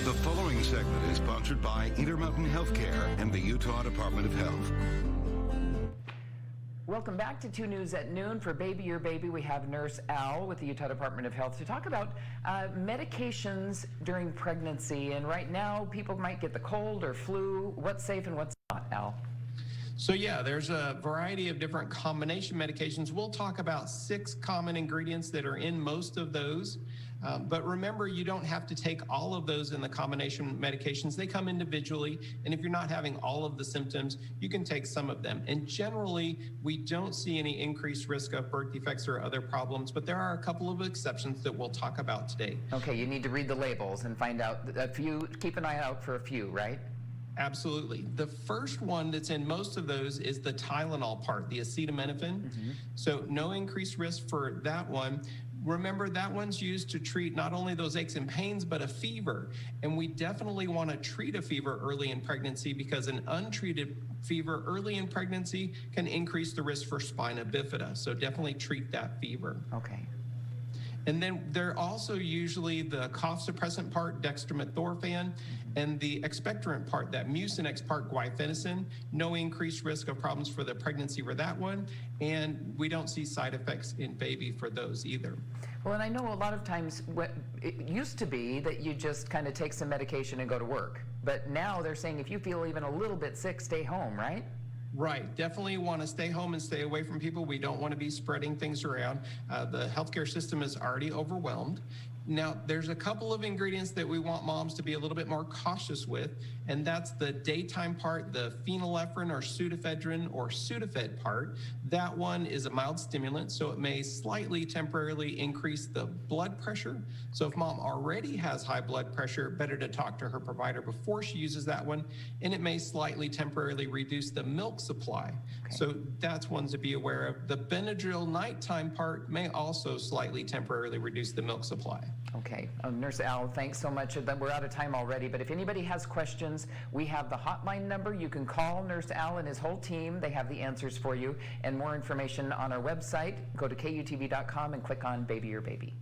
The following segment is sponsored by Intermountain Healthcare and the Utah Department of Health. Welcome back to 2 News at Noon. For Baby Your Baby, we have Nurse Al with the Utah Department of Health to talk about medications during pregnancy. And right now, people might get the cold or flu. What's safe and what's not, Al? So yeah, there's a variety of different combination medications. We'll talk about 6 common ingredients that are in most of those. But remember, you don't have to take all of those in the combination medications. They come individually, and if you're not having all of the symptoms, you can take some of them. And generally, we don't see any increased risk of birth defects or other problems, but there are a couple of exceptions that we'll talk about today. Okay, you need to read the labels and find out a few, keep an eye out for a few, right? Absolutely. The first one that's in most of those is the Tylenol part, the acetaminophen. So no increased risk for that one. Remember, that one's used to treat not only those aches and pains, but a fever. And we definitely want to treat a fever early in pregnancy because an untreated fever early in pregnancy can increase the risk for spina bifida. So definitely treat that fever. Okay. And then they're also usually the cough suppressant part, dextromethorphan, and the expectorant part, that Mucinex part, guaifenesin. No increased risk of problems for the pregnancy for that one, and we don't see side effects in baby for those either. Well, and I know a lot of times it used to be that you just kind of take some medication and go to work. But now they're saying if you feel even a little bit sick, stay home, right? Right. Definitely want to stay home and stay away from people. We don't want to be spreading things around. The healthcare system is already overwhelmed. Now, there's a couple of ingredients that we want moms to be a little bit more cautious with, and that's the daytime part, the phenylephrine or pseudoephedrine or Sudafed part. That one is a mild stimulant, so it may slightly temporarily increase the blood pressure. So if mom already has high blood pressure, better to talk to her provider before she uses that one, and it may slightly temporarily reduce the milk supply. Okay. So that's one to be aware of. The Benadryl nighttime part may also slightly temporarily reduce the milk supply. Okay. Nurse Al, thanks so much. We're out of time already, but if anybody has questions, we have the hotline number. You can call Nurse Al and his whole team. They have the answers for you. And more information on our website. Go to KUTV.com and click on Baby Your Baby.